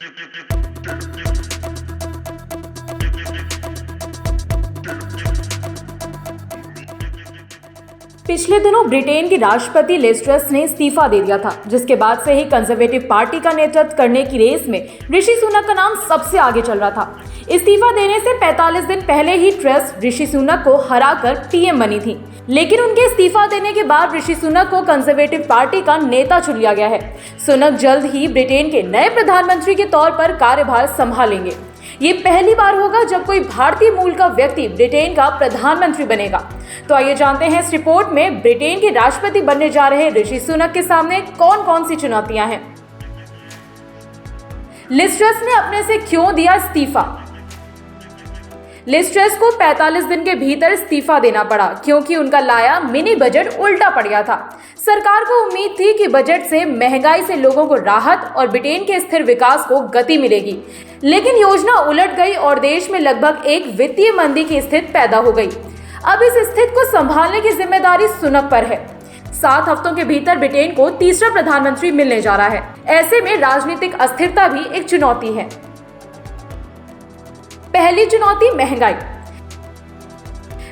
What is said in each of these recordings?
पिछले दिनों ब्रिटेन की राष्ट्रपति लिज ट्रस ने इस्तीफा दे दिया था, जिसके बाद से ही कंजर्वेटिव पार्टी का नेतृत्व करने की रेस में ऋषि सुनक का नाम सबसे आगे चल रहा था। इस्तीफा देने से 45 दिन पहले ही ट्रस ऋषि सुनक को हराकर पीएम बनी थी, लेकिन उनके इस्तीफा देने के बाद ऋषि सुनक को कंजर्वेटिव पार्टी का नेता चुन लिया गया है। सुनक जल्द ही ब्रिटेन के नए प्रधानमंत्री के तौर पर कार्यभार संभालेंगे। ये पहली बार होगा जब कोई भारतीय मूल का व्यक्ति ब्रिटेन का प्रधानमंत्री बनेगा। तो आइए जानते हैं इस रिपोर्ट में ब्रिटेन के राष्ट्रपति बनने जा रहे ऋषि सुनक के सामने कौन कौन सी चुनौतियां हैं। लिज ट्रस ने अपने से क्यों दिया इस्तीफा। लिज ट्रस को 45 दिन के भीतर इस्तीफा देना पड़ा क्योंकि उनका लाया मिनी बजट उल्टा पड़ गया था। सरकार को उम्मीद थी कि बजट से महंगाई से लोगों को राहत और ब्रिटेन के स्थिर विकास को गति मिलेगी, लेकिन योजना उलट गई और देश में लगभग एक वित्तीय मंदी की स्थिति पैदा हो गई। अब इस स्थिति को संभालने की जिम्मेदारी सुनक पर है। 7 हफ्तों के भीतर ब्रिटेन को तीसरा प्रधानमंत्री मिलने जा रहा है। ऐसे में राजनीतिक अस्थिरता भी एक चुनौती है। पहली चुनौती महंगाई।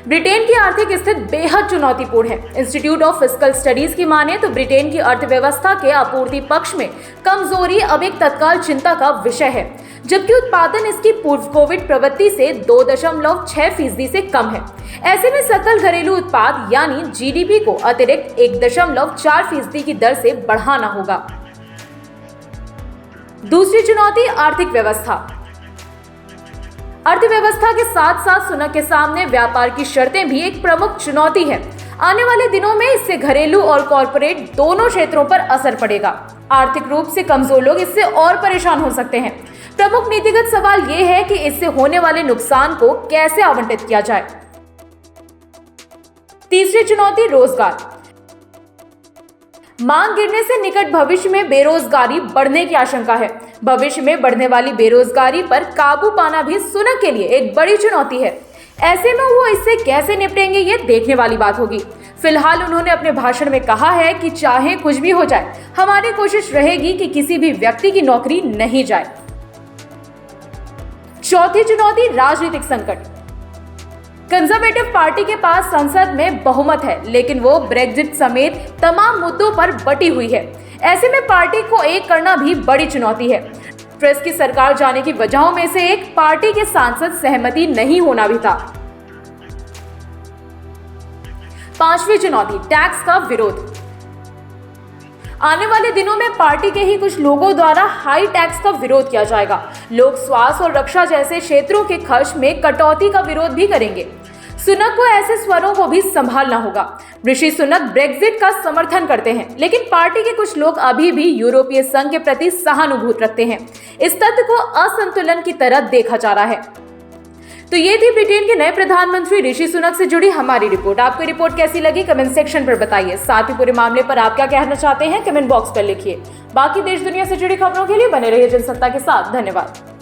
ब्रिटेन की आर्थिक स्थिति बेहद चुनौतीपूर्ण है। इंस्टीट्यूट ऑफ फिस्कल स्टडीज की माने तो ब्रिटेन की अर्थव्यवस्था के आपूर्ति पक्ष में कमजोरी अब एक तत्काल चिंता का विषय है, जबकि उत्पादन इसकी पूर्व कोविड प्रवृत्ति से 2.6% से कम है। ऐसे में सकल घरेलू उत्पाद यानी जीडीपी को अतिरिक्त 1.4% की दर से बढ़ाना होगा। दूसरी चुनौती आर्थिक व्यवस्था। अर्थव्यवस्था के साथ साथ सुनक के सामने व्यापार की शर्तें भी एक प्रमुख चुनौती है। आने वाले दिनों में इससे घरेलू और कॉर्पोरेट दोनों क्षेत्रों पर असर पड़ेगा। आर्थिक रूप से कमजोर लोग इससे और परेशान हो सकते हैं। प्रमुख नीतिगत सवाल यह है कि इससे होने वाले नुकसान को कैसे आवंटित किया जाए। तीसरी चुनौती रोजगार। मांग गिरने से निकट भविष्य में बेरोजगारी बढ़ने की आशंका है। भविष्य में बढ़ने वाली बेरोजगारी पर काबू पाना भी सुनक के लिए एक बड़ी चुनौती है। ऐसे में वो इससे कैसे निपटेंगे, ये देखने वाली बात होगी। फिलहाल उन्होंने अपने भाषण में कहा है कि चाहे कुछ भी हो जाए, हमारी कोशिश रहेगी कि किसी भी व्यक्ति की नौकरी नहीं जाए। चौथी चुनौती राजनीतिक संकट। कंजर्वेटिव पार्टी के पास संसद में बहुमत है, लेकिन वो ब्रेक्जिट समेत तमाम मुद्दों पर बटी हुई है। ऐसे में पार्टी को एक करना भी बड़ी चुनौती है। ट्रस की सरकार जाने की वजहों में से एक पार्टी के सांसद सहमति नहीं होना भी था। पांचवी चुनौती टैक्स का विरोध। आने वाले दिनों में पार्टी के ही कुछ लोगों द्वारा हाई टैक्स का विरोध किया जाएगा। लोग स्वास्थ्य और रक्षा जैसे क्षेत्रों के खर्च में कटौती का विरोध भी करेंगे। सुनक को ऐसे स्वरों को भी संभालना होगा। ऋषि सुनक ब्रेक्जिट का समर्थन करते हैं, लेकिन पार्टी के कुछ लोग अभी भी यूरोपीय संघ के प्रति सहानुभूति रखते हैं। इस तथ्य को असंतुलन की तरह देखा जा रहा है। तो ये थी ब्रिटेन के नए प्रधानमंत्री ऋषि सुनक से जुड़ी हमारी रिपोर्ट। आपको रिपोर्ट कैसी लगी कमेंट सेक्शन पर बताइए। साथ ही पूरे मामले पर आप क्या कहना चाहते हैं कमेंट बॉक्स पर लिखिए। बाकी देश दुनिया से जुड़ी खबरों के लिए बने रहिए जनसत्ता के साथ। धन्यवाद।